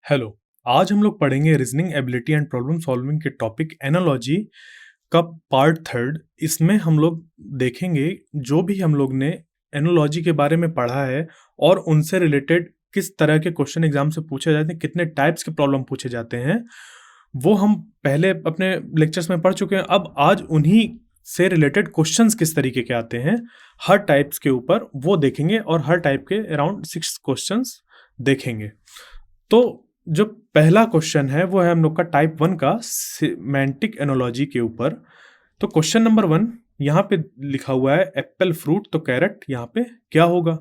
Hello. आज हम लोग पढ़ेंगे reasoning ability and problem solving के टॉपिक एनालॉजी का पार्ट थर्ड। इसमें हम लोग देखेंगे जो भी हम लोग ने एनालॉजी के बारे में पढ़ा है और उनसे रिलेटेड किस तरह के क्वेश्चन एग्जाम से पूछे जाते हैं, कितने टाइप्स के प्रॉब्लम पूछे जाते हैं, वो हम पहले अपने लेक्चर्स में पढ़ चुके हैं। अब आज उन्हीं से रिलेटेड क्वेश्चंस किस तरीके के आते हैं हर टाइप्स के ऊपर वो देखेंगे और हर टाइप के अराउंड 6 क्वेश्चंस देखेंगे। तो जो पहला क्वेश्चन है वो है हम लोग का टाइप 1 का सिमेंटिक एनोलॉजी के ऊपर। तो क्वेश्चन नंबर 1 यहाँ पे लिखा हुआ है एप्पल फ्रूट, तो कैरेट यहाँ पे क्या होगा।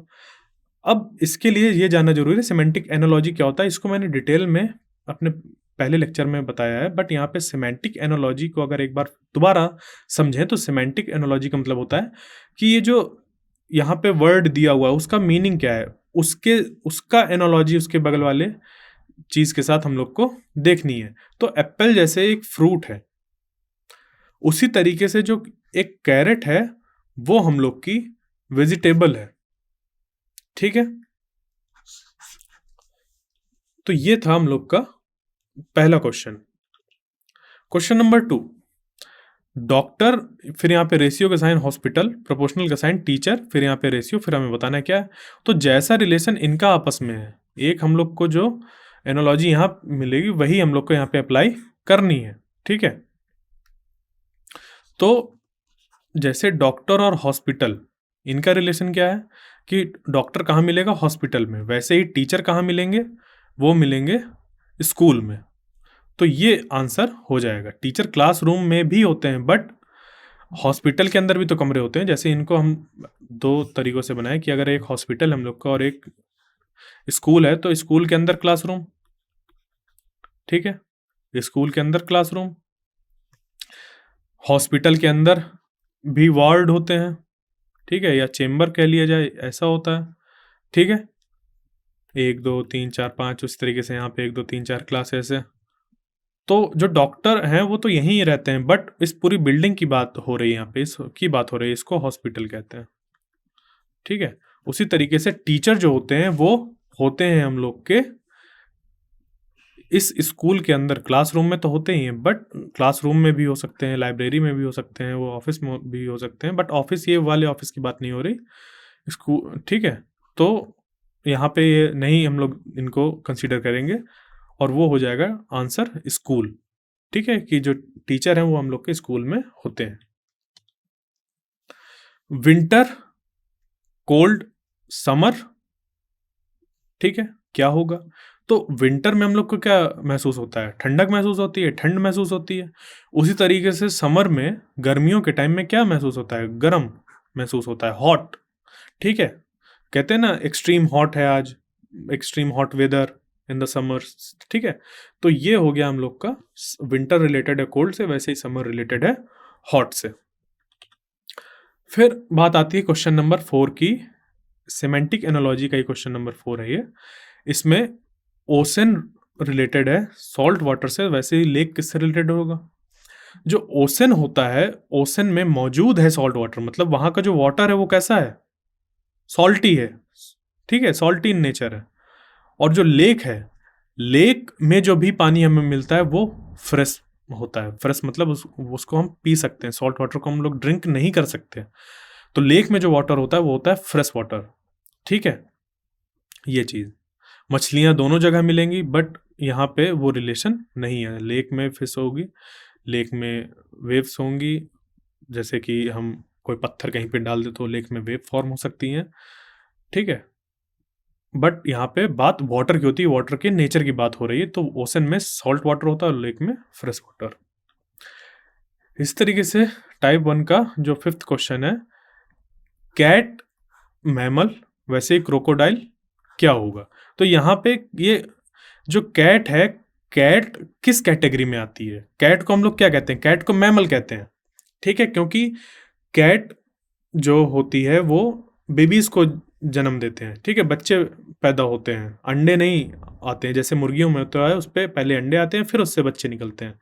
अब इसके लिए ये जानना जरूरी है सिमेंटिक एनोलॉजी क्या होता है। इसको मैंने डिटेल में अपने पहले लेक्चर में बताया है, बट यहाँ पे सिमेंटिक एनोलॉजी को अगर एक बार दोबारा समझें तो सिमेंटिक एनोलॉजी का मतलब होता है कि ये जो यहाँ पे वर्ड दिया हुआ है उसका मीनिंग क्या है, उसका एनोलॉजी उसके बगल वाले चीज के साथ हम लोग को देखनी है। तो एप्पल जैसे एक फ्रूट है, उसी तरीके से जो एक कैरेट है वो हम लोग की वेजिटेबल है। ठीक है, तो ये था हम लोग का पहला क्वेश्चन। क्वेश्चन नंबर 2, डॉक्टर, फिर यहाँ पे रेशियो का साइन हॉस्पिटल, प्रोपोर्शनल का साइन टीचर, फिर यहाँ पे रेशियो, फिर हमें बताना है क्या है। तो जैसा रिलेशन इनका आपस में है, एक हम लोग को जो एनोलॉजी यहाँ मिलेगी वही हम लोग को यहाँ पे अप्लाई करनी है। ठीक है, तो जैसे डॉक्टर और हॉस्पिटल, इनका रिलेशन क्या है कि डॉक्टर कहाँ मिलेगा, हॉस्पिटल में। वैसे ही टीचर कहाँ मिलेंगे, वो मिलेंगे स्कूल में। तो ये आंसर हो जाएगा। टीचर क्लासरूम में भी होते हैं, बट हॉस्पिटल के अंदर भी तो कमरे होते हैं। जैसे इनको हम दो तरीकों से बनाए कि अगर एक हॉस्पिटल हम लोग का और एक स्कूल है, तो स्कूल के अंदर क्लासरूम, ठीक है, स्कूल के अंदर क्लासरूम, हॉस्पिटल के अंदर भी वार्ड होते हैं, ठीक है, या चेम्बर कह लिया जाए, ऐसा होता है। ठीक है, 1 2 3 4 5 उस तरीके से यहाँ पे 1 2 3 4 क्लास ऐसे। तो जो डॉक्टर हैं वो तो यहीं रहते हैं, बट इस पूरी बिल्डिंग की बात हो रही है, यहाँ पे इसकी बात हो रही है, इसको हॉस्पिटल कहते हैं। ठीक है, उसी तरीके से टीचर जो होते हैं वो होते हैं हम लोग के इस स्कूल के अंदर। क्लासरूम में तो होते ही हैं, बट क्लासरूम में भी हो सकते हैं, लाइब्रेरी में भी हो सकते हैं, वो ऑफिस में भी हो सकते हैं, बट ऑफिस, ये वाले ऑफिस की बात नहीं हो रही, स्कूल। ठीक है, तो यहाँ पे ये नहीं हम लोग इनको कंसीडर करेंगे और वो हो जाएगा आंसर स्कूल। ठीक है, कि जो टीचर हैं वो हम लोग के स्कूल में होते हैं। विंटर, कोल्ड, समर, ठीक है, क्या होगा। तो विंटर में हम लोग को क्या महसूस होता है, ठंडक महसूस होती है, ठंड महसूस होती है। उसी तरीके से समर में, गर्मियों के टाइम में क्या महसूस होता है, गर्म महसूस होता है, हॉट। ठीक है, कहते हैं ना एक्सट्रीम हॉट है आज, extreme hot weather in the summer. ठीक है, तो ये हो गया हम लोग का विंटर रिलेटेड है कोल्ड से, वैसे ही समर रिलेटेड है हॉट से। फिर बात आती है क्वेश्चन नंबर 4 की, सिमेंटिक एनोलॉजी का ही क्वेश्चन नंबर 4 है ये। इसमें ओशन रिलेटेड है सॉल्ट वाटर से, वैसे ही लेक किससे रिलेटेड होगा। जो ओशन होता है, ओशन में मौजूद है सॉल्ट वाटर, मतलब वहां का जो वाटर है वो कैसा है, सॉल्टी है। ठीक है, सॉल्टी इन नेचर है। और जो लेक है, लेक में जो भी पानी हमें मिलता है वो फ्रेश होता है। फ्रेश मतलब उसको हम पी सकते हैं, सॉल्ट वाटर को हम लोग ड्रिंक नहीं कर सकते। तो लेक में जो वाटर होता है वो होता है फ्रेश वाटर। ठीक है, ये चीज, मछलियां दोनों जगह मिलेंगी, बट यहाँ पे वो रिलेशन नहीं है। लेक में फिश होगी, लेक में वेव्स होंगी, जैसे कि हम कोई पत्थर कहीं पे डाल दे तो लेक में वेव फॉर्म हो सकती हैं। ठीक है, बट यहाँ पे बात वाटर की होती है, वाटर के नेचर की बात हो रही है। तो ओशन में सॉल्ट वाटर होता है और लेक में फ्रेश वाटर। इस तरीके से टाइप 1 का जो 5th क्वेश्चन है, कैट मैमल, वैसे ही क्रोकोडाइल क्या होगा। तो यहाँ पे ये जो कैट है, कैट किस कैटेगरी में आती है। कैट को हम लोग क्या कहते हैं, कैट को मैमल कहते हैं। ठीक है, क्योंकि कैट जो होती है वो बेबीज को जन्म देते हैं। ठीक है, बच्चे पैदा होते हैं, अंडे नहीं आते हैं जैसे मुर्गियों में होता है, उस पर पहले अंडे आते हैं फिर उससे बच्चे निकलते हैं,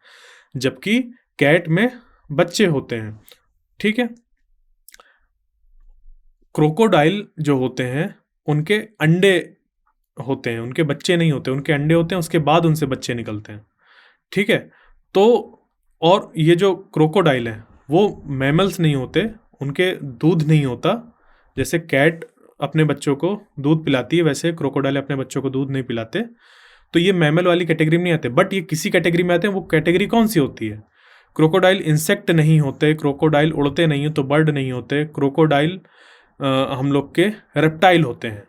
जबकि कैट में बच्चे होते हैं। ठीक है, क्रोकोडाइल जो होते हैं उनके अंडे होते हैं, उनके बच्चे नहीं होते, उनके अंडे होते हैं, उसके बाद उनसे बच्चे निकलते हैं, ठीक है। तो और ये जो क्रोकोडाइल हैं वो मैमल्स नहीं होते, उनके दूध नहीं होता। जैसे कैट अपने बच्चों को दूध पिलाती है, वैसे क्रोकोडाइल अपने बच्चों को दूध नहीं पिलाते। तो ये मैमल वाली कैटेगरी में नहीं आते, बट ये किसी कैटेगरी में आते हैं। वो कैटेगरी कौन सी होती है? क्रोकोडाइल इंसेक्ट नहीं होते, क्रोकोडाइल उड़ते नहीं हैं, तो बर्ड नहीं होते। क्रोकोडाइल हम लोग के रेप्टाइल होते हैं,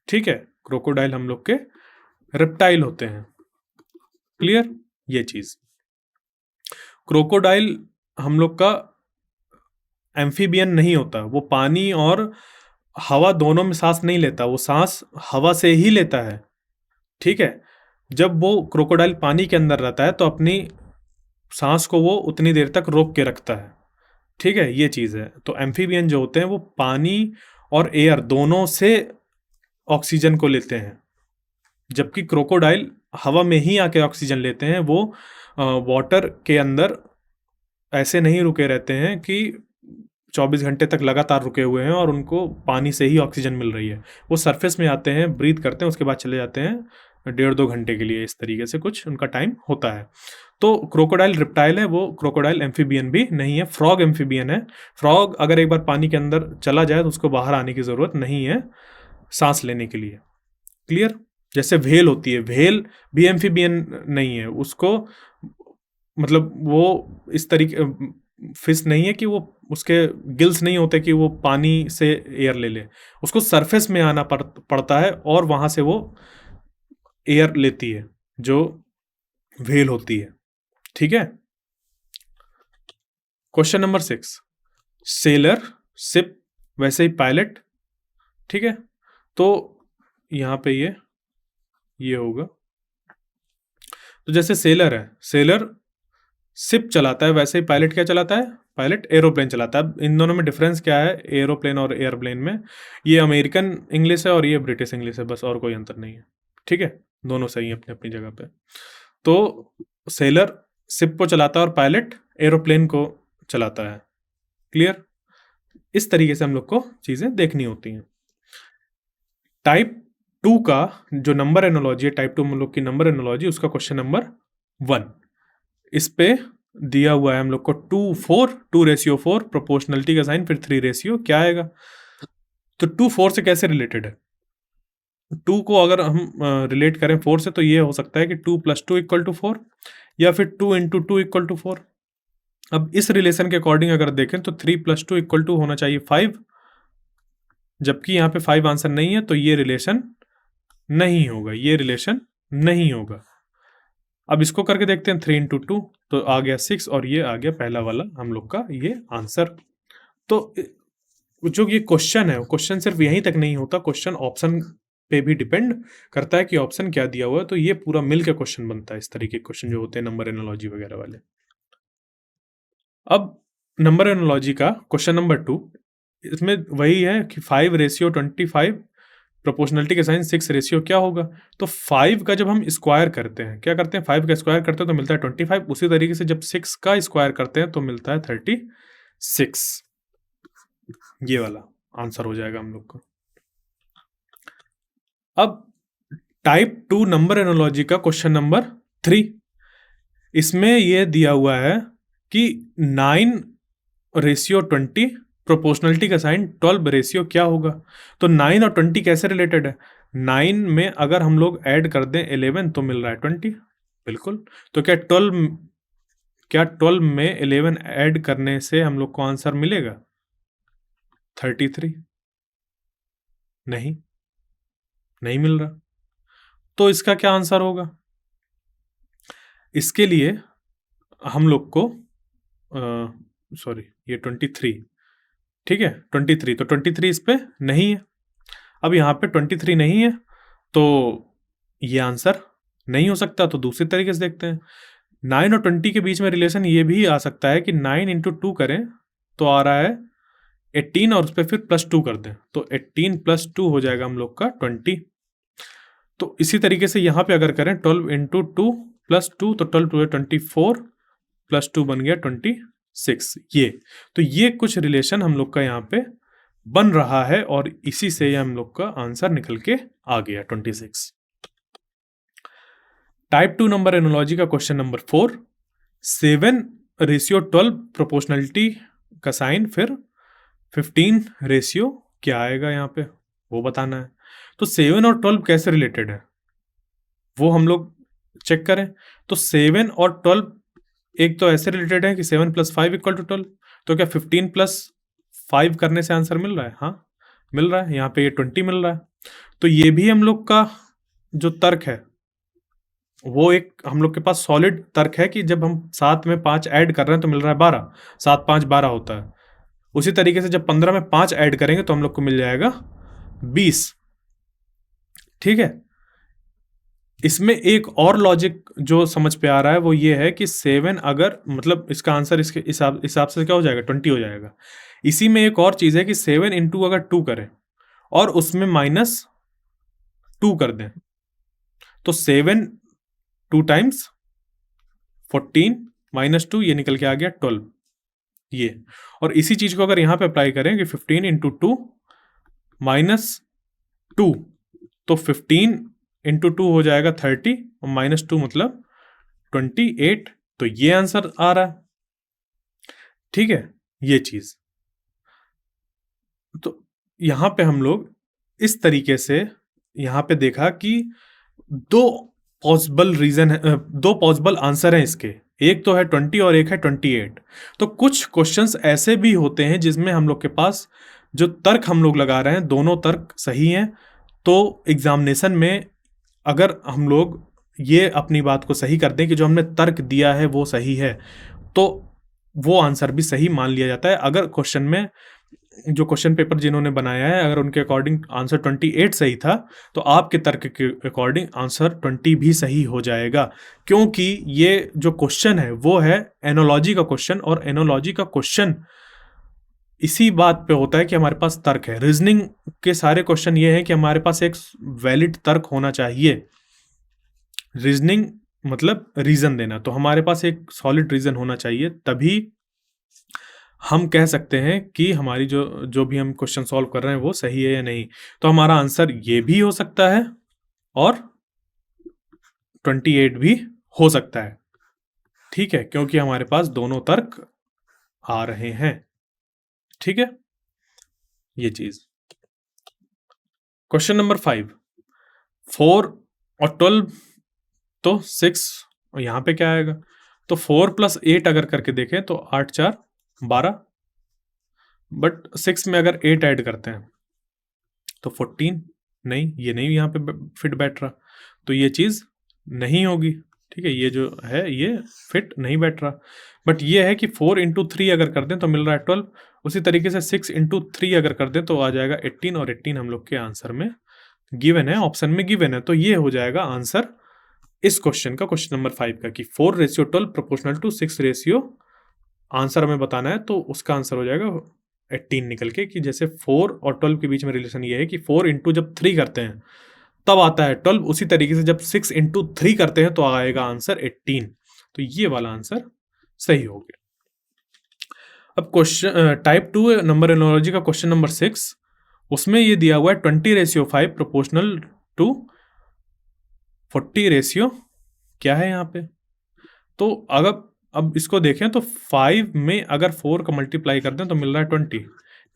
ठीक है। क्रोकोडाइल हम लोग के रेप्टाइल होते हैं। क्लियर ये चीज? क्रोकोडाइल हम लोग का एम्फीबियन नहीं होता, वो पानी और हवा दोनों में सांस नहीं लेता, वो सांस हवा से ही लेता है, ठीक है। जब वो क्रोकोडाइल पानी के अंदर रहता है तो अपनी सांस को वो उतनी देर तक रोक के रखता है, ठीक है। ये चीज़ है। तो एम्फीबियन जो होते हैं वो पानी और एयर दोनों से ऑक्सीजन को लेते हैं, जबकि क्रोकोडाइल हवा में ही आके ऑक्सीजन लेते हैं। वो वाटर के अंदर ऐसे नहीं रुके रहते हैं कि 24 घंटे तक लगातार रुके हुए हैं और उनको पानी से ही ऑक्सीजन मिल रही है। वो सरफेस में आते हैं, ब्रीथ करते हैं, उसके बाद चले जाते हैं 1.5-2 घंटे के लिए। इस तरीके से कुछ उनका टाइम होता है। तो क्रोकोडाइल रिप्टाइल है, वो क्रोकोडाइल एम्फीबियन भी नहीं है। फ्रॉग एम्फीबियन है। फ्रॉग अगर एक बार पानी के अंदर चला जाए तो उसको बाहर आने की ज़रूरत नहीं है सांस लेने के लिए। क्लियर? जैसे व्हेल होती है, व्हेल भी एम्फीबियन नहीं है, उसको मतलब वो इस तरीके फिश नहीं है कि वो उसके गिल्स नहीं होते कि वो पानी से एयर ले ले, उसको सरफेस में आना पड़ता है और वहां से वो एयर लेती है, जो व्हेल होती है, ठीक है। क्वेश्चन नंबर 6, सेलर, सिप, वैसे ही पायलट, ठीक है। तो यहां पे ये होगा। तो जैसे सेलर है, सेलर सिप चलाता है, वैसे ही पायलट क्या चलाता है? पायलट एरोप्लेन चलाता है। अब इन दोनों में डिफरेंस क्या है एरोप्लेन और एयरप्लेन में? ये अमेरिकन इंग्लिश है और ये ब्रिटिश इंग्लिश है, बस, और कोई अंतर नहीं है, ठीक है। दोनों सही है अपनी अपनी जगह पे। तो सेलर सिप को चलाता है और पायलट एरोप्लेन को चलाता है। क्लियर? इस तरीके से हम लोग को चीजें देखनी होती हैं। टाइप 2 का जो नंबर एनोलॉजी है, टाइप 2 हम लोग की नंबर एनोलॉजी, उसका क्वेश्चन नंबर 1 इस पे दिया हुआ है हम लोग को 2:4, 2:4 प्रोपोर्शनलिटी का साइन, फिर 3 रेशियो क्या आएगा? तो 2:4 से कैसे रिलेटेड है? 2 को अगर हम रिलेट करें 4 से तो ये हो सकता है कि 2 + 2 = 4 या फिर 2 × 2 = 4। अब इस रिलेशन के अकॉर्डिंग अगर देखें तो 3 + 2 = होना चाहिए 5, जबकि यहाँ पे 5 आंसर नहीं है, तो ये रिलेशन नहीं होगा, ये रिलेशन नहीं होगा। अब इसको करके देखते हैं 3 × 2, तो आ गया 6 और ये आ गया पहला वाला हम लोग का ये आंसर। तो जो ये क्वेश्चन है, क्वेश्चन सिर्फ यहीं तक नहीं होता, क्वेश्चन ऑप्शन पे भी डिपेंड करता है कि ऑप्शन क्या दिया हुआ है। तो ये पूरा मिल के क्वेश्चन बनता है। इस तरीके के क्वेश्चन जो होते हैं नंबर एनोलॉजी वगैरह वाले। अब नंबर एनोलॉजी का क्वेश्चन नंबर 2, इसमें वही है कि 5:25 प्रोपोर्शनलिटी के साइन 6 रेशियो क्या होगा? तो 5 का जब हम स्क्वायर करते हैं, क्या करते हैं? 5 का स्क्वायर करते हैं तो मिलता है 25। उसी तरीके से जब 6 का स्क्वायर करते हैं तो मिलता है 36। ये वाला आंसर हो जाएगा हम लोग का। अब टाइप 2 नंबर एनोलॉजी का क्वेश्चन नंबर 3, इसमें यह दिया हुआ है कि 9:20 प्रोपोर्शनलिटी का साइन 12 रेशियो क्या होगा? तो 9 और 20 कैसे रिलेटेड है? 9 में अगर हम लोग ऐड कर दें 11 तो मिल रहा है 20, बिल्कुल। तो क्या 12 में 11 ऐड करने से हम लोग को आंसर मिलेगा 33? नहीं, नहीं मिल रहा। तो इसका क्या आंसर होगा? इसके लिए हम लोग को सॉरी, ये 23, ठीक है 23, तो 23 इस पे नहीं है। अब यहाँ पे 23 नहीं है तो ये आंसर नहीं हो सकता। तो दूसरी तरीके से देखते हैं, 9 और 20 के बीच में रिलेशन ये भी आ सकता है कि 9 × 2 करें तो आ रहा है 18 और उस पर फिर +2 कर दें तो 18 + 2 हो जाएगा हम लोग का 20। तो इसी तरीके से यहाँ पे अगर करें 12 × 2 + 2 तो 12 × 2 = 24 +2 बन गया 26। ये तो ये कुछ रिलेशन हम लोग का यहाँ पे बन रहा है और इसी से ये हम लोग का आंसर निकल के आ गया 26। टाइप 2 नंबर एनोलॉजी का क्वेश्चन नंबर 4, 7:12 प्रोपोर्शनलिटी का साइन, फिर 15 क्या आएगा यहाँ पे वो बताना है। तो 7 और 12 कैसे रिलेटेड है वो हम लोग चेक करें। तो 7 और 12 एक तो ऐसे रिलेटेड है कि 7 + 5 = 12। तो क्या 15 + 5 करने से आंसर मिल रहा है? हाँ मिल रहा है, यहाँ पे ये 20 मिल रहा है। तो ये भी हम लोग का जो तर्क है वो एक हम लोग के पास सॉलिड तर्क है कि जब हम 7 में 5 ऐड कर रहे हैं तो मिल रहा है 12, 7 5 12 होता है। उसी तरीके से जब 15 में 5 ऐड करेंगे तो हम लोग को मिल जाएगा 20। ठीक है, इसमें एक और लॉजिक जो समझ पे आ रहा है वो ये है कि 7 अगर मतलब इसका आंसर इसके हिसाब से क्या हो जाएगा, 20 हो जाएगा। इसी में एक और चीज है कि 7 इंटू अगर 2 करें और उसमें -2 कर दें तो 7 2 टाइम्स 14 -2 ये निकल के आ गया 12 ये। और इसी चीज को अगर यहां पे अप्लाई करें कि 15 इंटू 2 -2 तो 15 इंटू 2 हो जाएगा 30 और -2 मतलब 28। तो ये आंसर आ रहा है। ठीक है, ये चीज तो यहां पे हम लोग इस तरीके से यहां पे देखा कि दो दो पॉसिबल आंसर हैं इसके, एक तो है 20 और एक है 28। तो कुछ क्वेश्चंस ऐसे भी होते हैं जिसमें हम लोग के पास जो तर्क हम लोग लगा रहे हैं दोनों तर्क सही हैं। तो एग्जामिनेशन में अगर हम लोग ये अपनी बात को सही कर दें कि जो हमने तर्क दिया है वो सही है तो वो आंसर भी सही मान लिया जाता है। अगर क्वेश्चन में जो क्वेश्चन पेपर जिन्होंने बनाया है अगर उनके अकॉर्डिंग आंसर 28 सही था तो आपके तर्क के अकॉर्डिंग आंसर 20 भी सही हो जाएगा, क्योंकि ये जो क्वेश्चन है वो है एनोलॉजी का क्वेश्चन। और एनोलॉजी का क्वेश्चन इसी बात पे होता है कि हमारे पास तर्क है। रीजनिंग के सारे क्वेश्चन ये है कि हमारे पास एक वैलिड तर्क होना चाहिए। रीजनिंग मतलब रीजन देना, तो हमारे पास एक सॉलिड रीजन होना चाहिए, तभी हम कह सकते हैं कि हमारी जो जो भी हम क्वेश्चन सॉल्व कर रहे हैं वो सही है या नहीं। तो हमारा आंसर ये भी हो सकता है और 28 भी हो सकता है। ठीक है, क्योंकि हमारे पास दोनों तर्क आ रहे हैं। ठीक है, ये चीज। क्वेश्चन नंबर 5, 4 और 12 तो 6 और यहां पे क्या आएगा? तो 4 + 8 अगर करके देखें तो 8 4 12, बट 6 में अगर 8 ऐड करते हैं तो 14, नहीं ये नहीं यहाँ पे फिट बैठ रहा, तो ये चीज़ नहीं होगी। ठीक है, ये जो है ये फिट नहीं बैठ रहा। बट ये है कि 4 इंटू 3 अगर कर दें तो मिल रहा है 12। उसी तरीके से 6 इंटू 3 अगर कर दें तो आ जाएगा 18 और 18 हम लोग के आंसर में गिवन है, ऑप्शन में गिवन है। तो ये हो जाएगा आंसर इस क्वेश्चन का, क्वेश्चन नंबर 5 का, कि 4:12 प्रोपोर्शनल टू 6 आंसर हमें बताना है। तो उसका आंसर हो जाएगा 18 निकल के, कि जैसे 4 और 12 के बीच में रिलेशन ये है कि 4 इंटू जब 3 करते हैं तब आता है 12, उसी तरीके से जब 6 इंटू 3 करते हैं तो आएगा आंसर 18। तो ये वाला आंसर सही हो गया। अब क्वेश्चन टाइप 2 नंबर एनोलॉजी का क्वेश्चन नंबर 6, उसमें ये दिया हुआ है 20:5 प्रोपोर्शनल टू 40 क्या है यहाँ पे? तो अगर अब इसको देखें तो 5 में अगर 4 का मल्टीप्लाई कर दें तो मिल रहा है 20,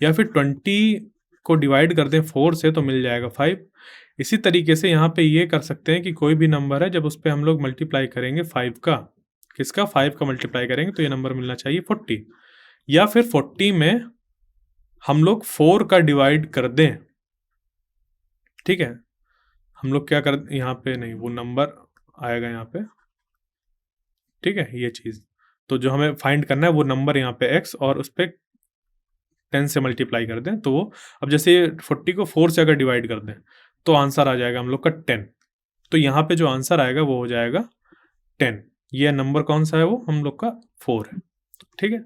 या फिर 20 को डिवाइड कर दें 4 से तो मिल जाएगा 5। इसी तरीके से यहाँ पे ये कर सकते हैं कि कोई भी नंबर है जब उस पर हम लोग मल्टीप्लाई करेंगे 5 का, किसका 5 का मल्टीप्लाई करेंगे तो ये नंबर मिलना चाहिए 40, या फिर 40 में हम लोग 4 का डिवाइड कर दें। ठीक है, हम लोग क्या कर यहाँ पे नहीं वो नंबर आएगा यहाँ पे। ठीक है, ये चीज़ तो जो हमें फाइंड करना है वो नंबर यहाँ पे x और उस पर 10 से मल्टीप्लाई कर दें तो वो, अब जैसे 40 को 4 से अगर डिवाइड कर दें तो आंसर आ जाएगा हम लोग का 10। तो यहाँ पे जो आंसर आएगा वो हो जाएगा 10। ये नंबर कौन सा है? वो हम लोग का 4 है। ठीक है,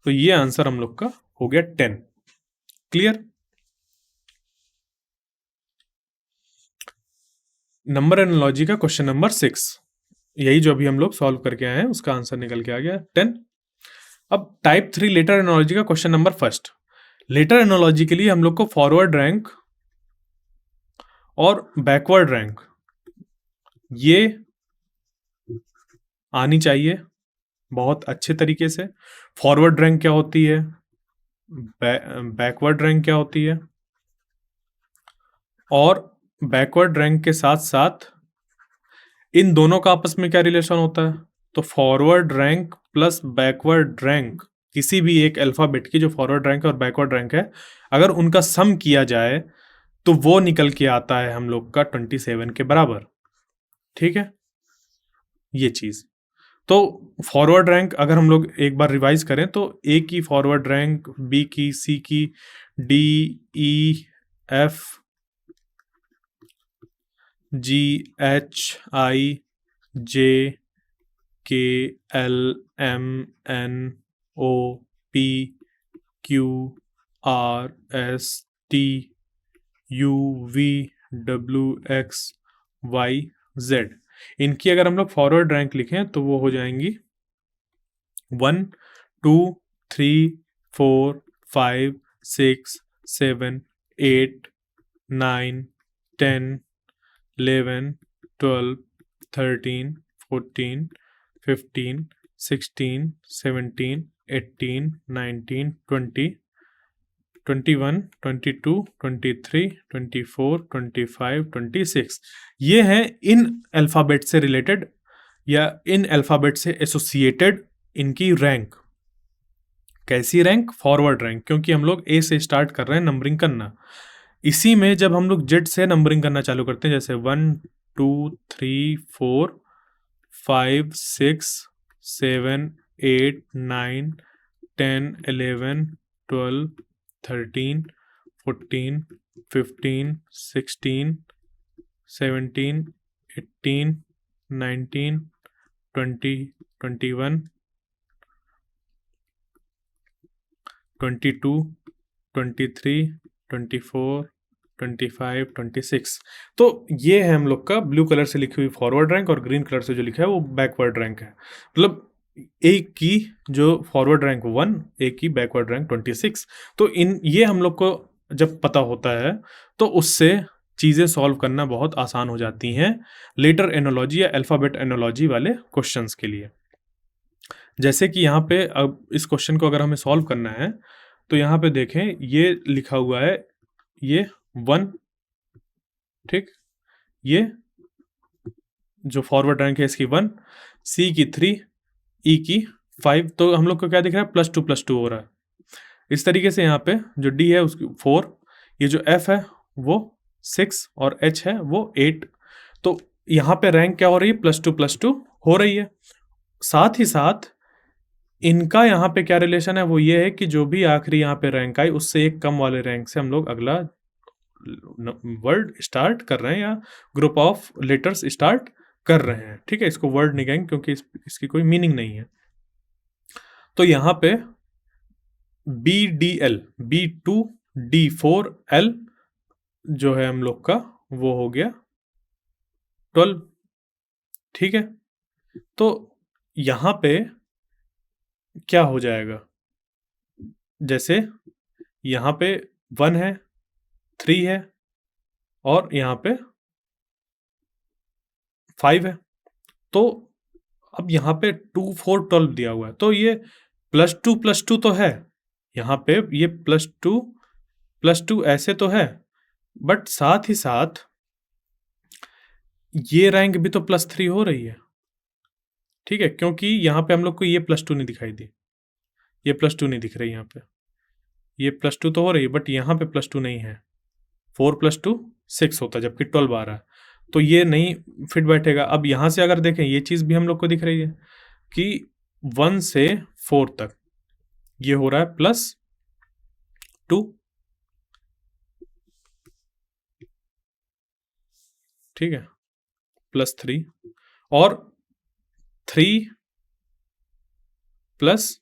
तो ये आंसर हम लोग का हो गया 10। क्लियर? नंबर एनालॉजी का क्वेश्चन नंबर 6, यही जो अभी हम लोग सॉल्व करके आए हैं उसका आंसर निकल के आ गया 10। अब टाइप 3 लेटर एनालॉजी का क्वेश्चन नंबर 1, लेटर एनोलॉजी के लिए हम लोग को फॉरवर्ड रैंक और बैकवर्ड रैंक ये आनी चाहिए बहुत अच्छे तरीके से। फॉरवर्ड रैंक क्या होती है, बैकवर्ड रैंक क्या होती है, और बैकवर्ड रैंक के साथ साथ इन दोनों का आपस में क्या रिलेशन होता है। तो forward rank plus backward rank, किसी भी एक अल्फाबेट की जो फॉरवर्ड रैंक और बैकवर्ड रैंक है, अगर उनका सम किया जाए तो वो निकल के आता है हम लोग का 27 के बराबर। ठीक है, ये चीज। तो फॉरवर्ड रैंक अगर हम लोग एक बार रिवाइज करें तो ए की फॉरवर्ड रैंक, बी की, सी की, D, E, F, G, H, I, J, K, L, M, N, O, P, Q, R, S, T, U, V, W, X, Y, Z. इनकी अगर हम लोग फॉरवर्ड रैंक लिखें तो वो हो जाएंगी 1, 2, 3, 4, 5, 6, 7, 8, 9, 10, 11, 12, 13, 14, 15, 16, 17, 18, 19, 20, 21, 22, 23, 24, 25, 26। ये हैं इन अल्फ़ाबेट से रिलेटेड या इन अल्फ़ाबेट से एसोसिएटेड इनकी रैंक। कैसी रैंक? फॉरवर्ड रैंक, क्योंकि हम लोग ए से स्टार्ट कर रहे हैं नंबरिंग करना। इसी में जब हम लोग जेड से नंबरिंग करना चालू करते हैं, जैसे 1, 2, 3, 4, 5, 6, 7, 8, 9, 10, 11, 12, 13, 14, 15, 16, 17, 18, 19, 20, 21, 22, 23, 24, 25, 26। तो ये है हम लोग का ब्लू कलर से लिखी हुई फॉरवर्ड रैंक, और ग्रीन कलर से जो लिखा है वो बैकवर्ड रैंक है। मतलब ए की जो फॉरवर्ड रैंक 1, ए की बैकवर्ड रैंक 26। तो इन ये हम लोग को जब पता होता है तो उससे चीज़ें सॉल्व करना बहुत आसान हो जाती हैं लेटर एनोलॉजी या अल्फ़ाबेट एनोलॉजी वाले क्वेश्चंस के लिए। जैसे कि यहाँ पे अब इस क्वेश्चन को अगर हमें सॉल्व करना है तो यहाँ पे देखें ये लिखा हुआ है, ये 1, ठीक, ये जो फॉरवर्ड रैंक है इसकी 1, सी की 3, ई की 5। तो हम लोग को क्या दिख रहा है, +2+2 हो रहा है। इस तरीके से यहाँ पे जो डी है उसकी 4, ये जो एफ है वो 6 और एच है वो 8। तो यहाँ पे रैंक क्या हो रही है, +2+2 हो रही है। साथ ही साथ इनका यहाँ पे क्या रिलेशन है, वो ये है कि जो भी आखिरी यहाँ पे रैंक आई उससे एक कम वाले रैंक से हम लोग अगला वर्ड स्टार्ट कर रहे हैं या ग्रुप ऑफ लेटर्स स्टार्ट कर रहे हैं। ठीक है, इसको वर्ड नहीं कहेंगे क्योंकि इसकी कोई मीनिंग नहीं है। तो यहाँ पे BDL, B2D4L जो है हम लोग का वो हो गया 12। ठीक है, तो यहाँ पे क्या हो जाएगा, जैसे यहाँ पे 1 है, 3 है और यहाँ पे 5 है। तो अब यहाँ पे 2, 4, 12 दिया हुआ है, तो ये +2+2 तो है यहाँ पे, ये +2+2 ऐसे तो है, बट साथ ही साथ ये रैंक भी तो +3 हो रही है। ठीक है, क्योंकि यहाँ पे हम लोग को ये +2 नहीं दिखाई दी, ये +2 नहीं दिख रही यहाँ पे, ये +2 तो हो रही है बट यहाँ पे +2 नहीं है। 4+2 6 होता है जबकि 12 आ रहा है, तो ये नहीं फिट बैठेगा। अब यहाँ से अगर देखें ये चीज़ भी हम लोग को दिख रही है कि 1 से 4 तक ये हो रहा है +2। ठीक है, +3 और 3 +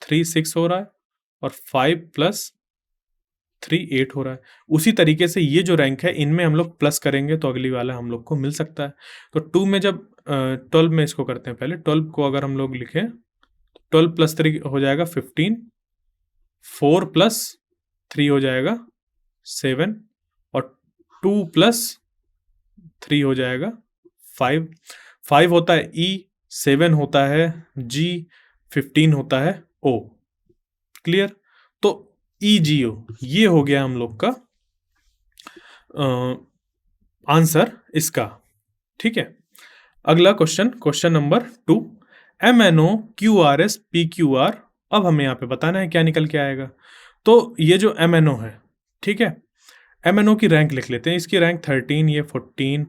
3 6 हो रहा है और 5 + 3 8 हो रहा है। उसी तरीके से ये जो रैंक है इनमें हम लोग प्लस करेंगे तो अगली वाला हम लोग को मिल सकता है। तो 2 में जब 12 में इसको करते हैं, पहले 12 को अगर हम लोग लिखें 12 + 3 हो जाएगा 15, 4 + 3 हो जाएगा 7 और 2 प्लस 3 हो जाएगा 5। 5 होता है E, 7 होता है G, 15 होता है O। क्लियर? तो EGO ये हो गया हम लोग का आंसर इसका। ठीक है, अगला question, question number 2, MNO QRS PQR। अब हमें यहाँ पे बताना है क्या निकल के आएगा। तो ये जो MNO है, ठीक है, MNO की रैंक लिख लेते हैं। इसकी रैंक 13, ये 14,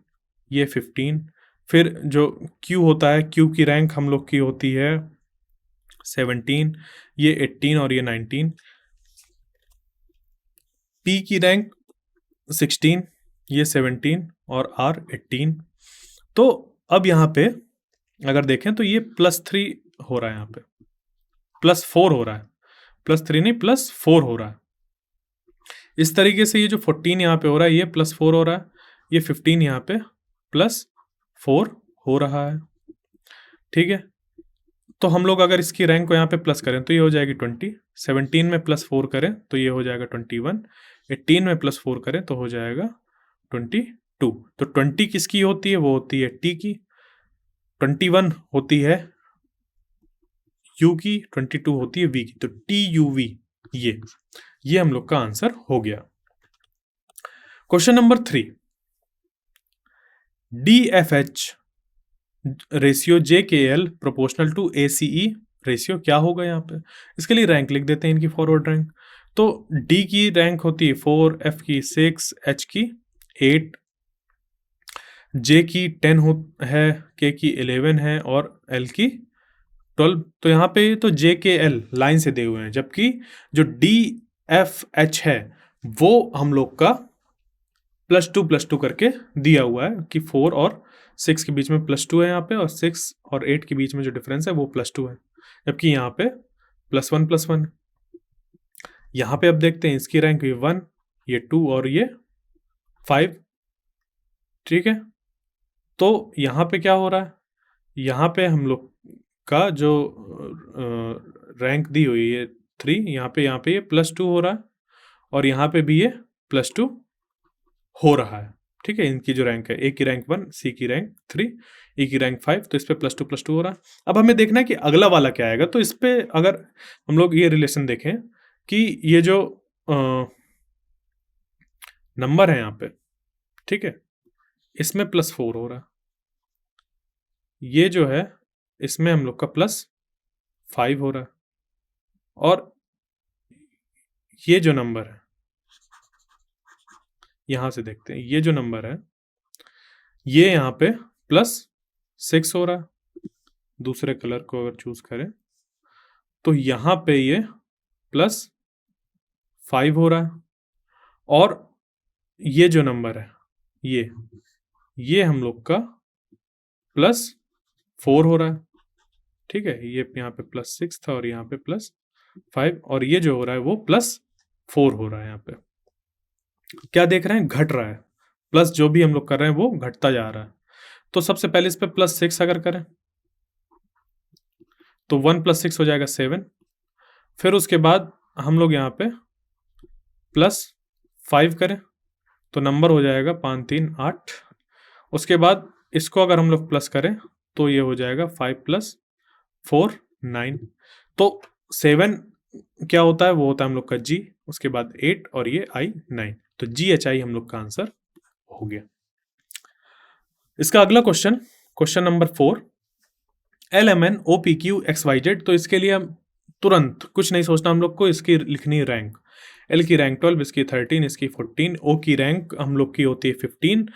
ये 15। फिर जो Q होता है, Q की रैंक हम लोग की होती है 17, ये 18 और ये 19। P की रैंक 16, ये 17 और R 18। तो अब यहाँ पे अगर देखें तो ये +3 हो रहा है, यहाँ पे +4 हो रहा है, +3 नहीं +4 हो रहा है। इस तरीके से ये जो 14 यहाँ पे हो रहा है, ये +4 हो रहा है, ये 15 यहाँ पे +4 हो रहा है। ठीक है, तो हम लोग अगर इसकी रैंक को यहाँ पे प्लस करें तो ये हो जाएगी 20, 17 में +4 करें तो ये हो जाएगा 21, 18 में +4 करें तो हो जाएगा 22। तो 20 किसकी होती है? वो होती है टी की। 21 होती है यू की, 22 होती है वी की। तो TUV ये हम लोग का आंसर हो गया। Question number 3, DFH ratio JKL proportional to ACE ratio क्या होगा यहाँ पे? इसके लिए रैंक लिख देते हैं, इनकी फॉरवर्ड रैंक। तो D की रैंक होती है 4, F की 6, H की 8, J की 10 है, K की 11 है और L की 12। तो यहाँ पे तो JKL लाइन से दे हुए हैं, जबकि जो DFH है वो हम लोग का +2 करके दिया हुआ है कि 4 और 6 के बीच में +2 है यहाँ पे, और 6 और 8 के बीच में जो डिफरेंस है वो +2 है, जबकि यहाँ पे +1 यहाँ पे अब देखते हैं इसकी रैंक ये 1, ये 2 और ये 5। ठीक है, तो यहाँ पे क्या हो रहा है? यहाँ पे हम लोग का जो रैंक दी हुई है 3, यहाँ पे ये +2 हो रहा है और यहाँ पे भी ये +2 हो रहा है। ठीक है, इनकी जो रैंक है, ए की रैंक 1, सी की रैंक 3, ई की रैंक 5, तो इस पे +2 हो रहा है। अब हमें देखना है कि अगला वाला क्या आएगा। तो इस पे अगर हम लोग ये रिलेशन देखें कि ये जो नंबर है यहाँ पे, ठीक है, इसमें +4 हो रहा है, ये जो है इसमें हम लोग का +5 हो रहा है, और ये जो नंबर है, यहां से देखते हैं, ये जो नंबर है ये यहाँ पे +6 हो रहा है। दूसरे कलर को अगर चूज करें तो यहाँ पे ये +5 हो रहा है, और ये जो नंबर है ये हम लोग का +4 हो रहा है। ठीक है, ये यहाँ पे +6 था और यहाँ पे +5, और ये जो हो रहा है वो +4 हो रहा है। यहाँ पे क्या देख रहे हैं? घट रहा है, प्लस जो भी हम लोग कर रहे हैं वो घटता जा रहा है। तो सबसे पहले इस पे +6 अगर करें तो 1 + 6 हो जाएगा 7। फिर उसके बाद हम लोग यहाँ पे +5 करें तो नंबर हो जाएगा 5 3 8। उसके बाद इसको अगर हम लोग प्लस करें तो ये हो जाएगा 5 + 4 9। तो 7 क्या होता है? वो होता है हम लोग का G, उसके बाद 8 और ये I 9। तो GHI हम लोग का आंसर हो गया। इसका अगला question, question number 4, LMN OPQ XYZ। तो इसके लिए हम तुरंत कुछ नहीं सोचना, हम लोग को इसकी लिखनी रैंक। L की रैंक 12, इसकी 13, इसकी 14, O की रैंक हम लोग की होती है 15,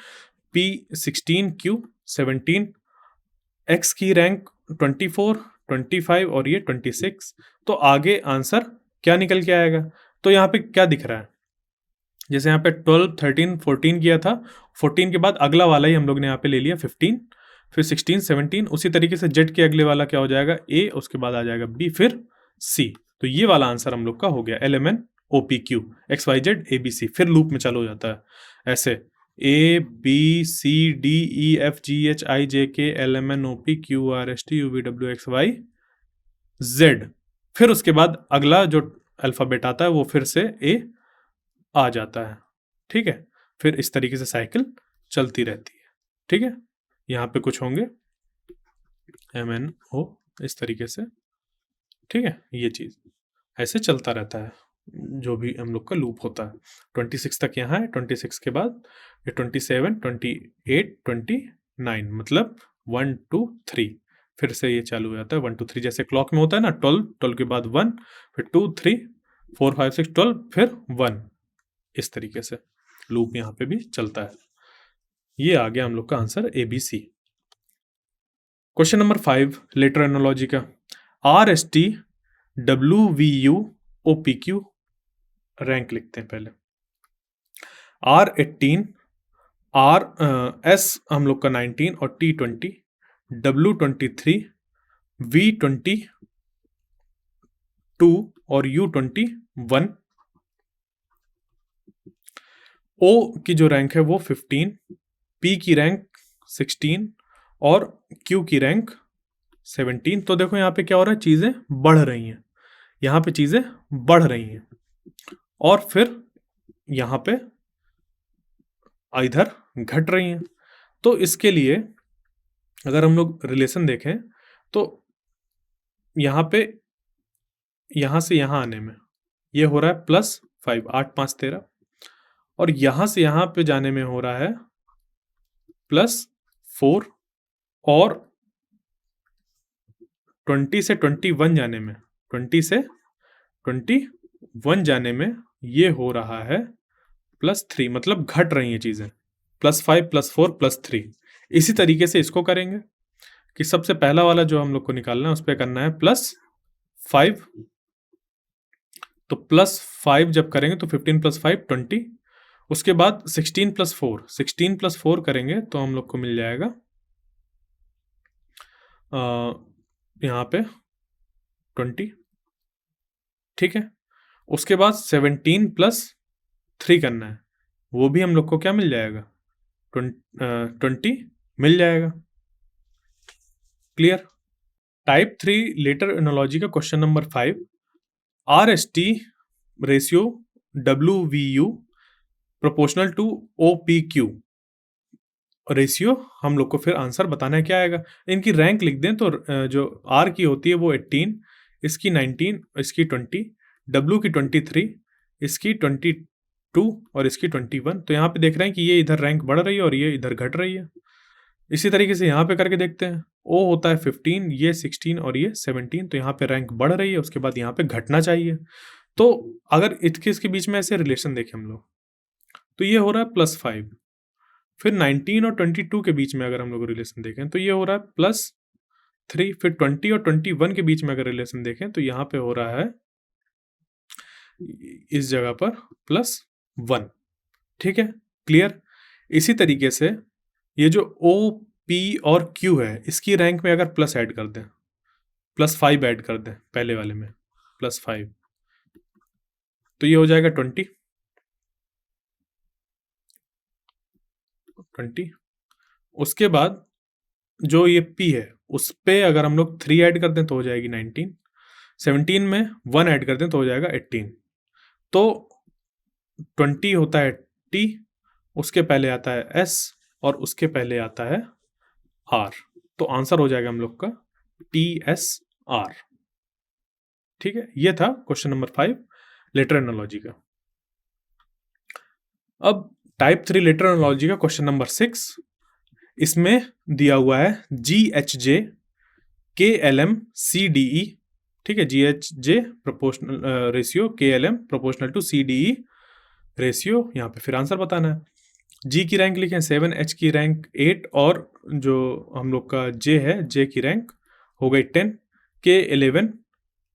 P 16, Q 17, X की रैंक 24, 25 और ये 26। तो आगे आंसर क्या निकल के आएगा? तो यहाँ पे क्या दिख रहा है? जैसे यहाँ पे 12, 13, 14 किया था, 14 के बाद अगला वाला ही हम लोग ने यहाँ पे ले लिया 15, फिर 16, 17। उसी तरीके से जेड के अगले वाला क्या हो जाएगा? A, उसके बाद आ जाएगा B, फिर C। तो ये वाला आंसर हम लोग का हो गया LMN OPQ XYZ ABC। फिर लूप में चालू हो जाता है ऐसे ABCDEFGHIJKLMNOPQRSTUVWXYZ। फिर उसके बाद अगला जो अल्फ़ाबेट आता है वो फिर से A आ जाता है, ठीक है। फिर इस तरीके से साइकिल चलती रहती है, ठीक है। यहाँ पे कुछ होंगे MNO इस तरीके से, ठीक है। ये चीज़ ऐसे चलता रहता है, जो भी हम लोग का लूप होता है। 26 तक यहाँ है, 26 के बाद ये 27, 28, 29, मतलब 1 2 3, फिर से ये चालू हो जाता है 1 2 3, जैसे क्लॉक में होता है ना, 12, 12 के बाद 1, फिर 2 3 4 5 6 12, फिर 1, इस तरीके से लूप यहाँ पे भी चलता है। ये आ गया हम लोग का answer ABC। Question number 5 letter analogy का, RST WVU OPQ रैंक लिखते हैं पहले। R18 S हम लोग का 19 और T20, W23 V22 और U21, O की जो रैंक है वो 15, P की रैंक 16 और Q की रैंक 17। तो देखो यहाँ पे क्या हो रहा है, चीज़ें बढ़ रही हैं, यहाँ पे चीज़ें बढ़ रही हैं, और फिर यहाँ पे इधर घट रही हैं। तो इसके लिए अगर हम लोग रिलेशन देखें तो यहाँ पे यहाँ से यहाँ आने में ये हो रहा है +5, 8 5 13, और यहाँ से यहाँ पे जाने में हो रहा है +4, और 20 से 21 जाने में, 20 से 21 जाने में ये हो रहा है +3, मतलब घट रही हैं चीज़ें, +5 +4 +3। इसी तरीके से इसको करेंगे कि सबसे पहला वाला जो हम लोग को निकालना है उस पर करना है +5, तो +5 जब करेंगे तो 15 + 5 20, उसके बाद 16 + 4 करेंगे तो हम लोग को मिल जाएगा यहाँ पे 20, ठीक है। उसके बाद 17 + 3 करना है, वो भी हम लोग को क्या मिल जाएगा, 20 मिल जाएगा। क्लियर। टाइप 3 लेटर एनोलॉजी का question number 5, RST ratio WVU proportional to OPQ ratio हम लोग को फिर आंसर बताना है क्या आएगा। इनकी रैंक लिख दें तो जो R की होती है वो 18, इसकी 19, इसकी 20, W की 23, इसकी 22 और इसकी 21। तो यहाँ पे देख रहे हैं कि ये इधर रैंक बढ़ रही है और ये इधर घट रही है। इसी तरीके से यहाँ पे करके देखते हैं, O होता है 15, ये 16 और ये 17, तो यहाँ पे रैंक बढ़ रही है, उसके बाद यहाँ पे घटना चाहिए। तो अगर इसके बीच में ऐसे रिलेशन देखें हम लोग, तो ये हो रहा है +5, फिर 19 और 22 के बीच में अगर हम लोग रिलेशन देखें तो ये हो रहा है +3, फिर 20 और 21 के बीच में अगर रिलेशन देखें तो यहाँ पे हो रहा है इस जगह पर +1, ठीक है। क्लियर। इसी तरीके से ये जो O P और Q है, इसकी रैंक में अगर प्लस ऐड कर दें, +5 ऐड कर दें पहले वाले में +5, तो ये हो जाएगा 20। उसके बाद जो ये P है उस पे अगर हम लोग 3 ऐड कर दें तो हो जाएगी 19, 17 में 1 ऐड कर दें तो हो जाएगा 18। तो 20 होता है T, उसके पहले आता है S और उसके पहले आता है R, तो आंसर हो जाएगा हम लोग का TSR, ठीक है। ये था क्वेश्चन नंबर 5 लेटर एनोलॉजी का। अब टाइप 3 लेटर एनोलॉजी का क्वेश्चन नंबर 6, इसमें दिया हुआ है GHJ KLM CDE, ठीक है। GHJ proportional ratio, KLM proportional to CDE ratio, यहाँ पे फिर आंसर बताना है। G की रैंक लिखें 7, H की रैंक 8, और जो हम लोग का J है, J की रैंक हो गई 10, K 11,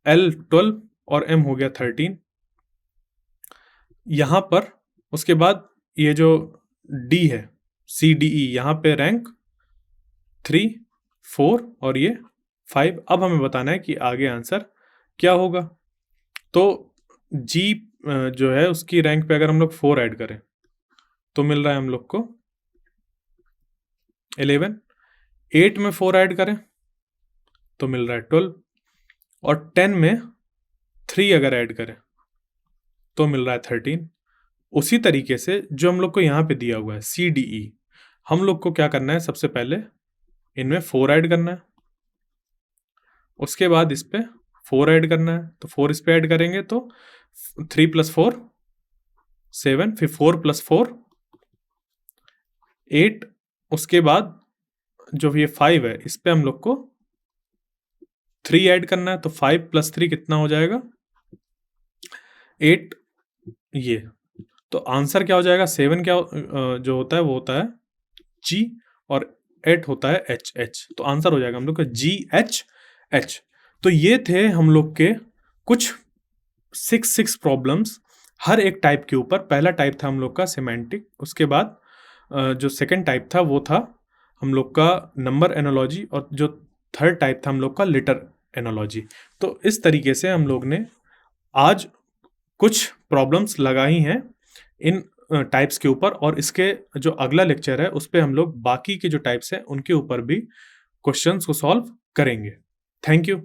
L 12 और M हो गया 13। यहाँ पर उसके बाद ये जो D है CDE, यहाँ पे रैंक 3, 4 और ये 5। अब हमें बताना है कि आगे आंसर क्या होगा। तो G जो है उसकी रैंक पे अगर हम लोग 4 ऐड करें तो मिल रहा है हम लोग को 11, 8 में 4 ऐड करें तो मिल रहा है 12, और 10 में 3 अगर ऐड करें तो मिल रहा है 13, उसी तरीके से जो हम लोग को यहाँ पे दिया हुआ है CDE, हम लोग को क्या करना है, सबसे पहले इनमें 4 ऐड करना है, उसके बाद इस पे 4 ऐड करना है, तो 4 इस पे ऐड करेंगे तो 3 + 4 7, फिर 4 + 4 8, उसके बाद जो ये 5 है इस पे हम लोग को 3 ऐड करना है, तो 5 + 3 कितना हो जाएगा, 8। ये तो आंसर क्या हो जाएगा, 7 क्या जो होता है वो होता है G, और 8 होता है H। तो आंसर हो जाएगा हम लोग का GHH। तो ये थे हम लोग के कुछ 6 प्रॉब्लम्स हर एक टाइप के ऊपर। पहला टाइप था हम लोग का सिमेंटिक, उसके बाद जो सेकंड टाइप था वो था हम लोग का नंबर एनोलॉजी, और जो थर्ड टाइप था हम लोग का लिटर एनोलॉजी। तो इस तरीके से हम लोग ने आज कुछ प्रॉब्लम्स लगाई हैं इन टाइप्स के ऊपर, और इसके जो अगला लेक्चर है उस पे हम लोग बाकी के जो टाइप्स हैं उनके ऊपर भी क्वेश्चंस को सॉल्व करेंगे। Thank you.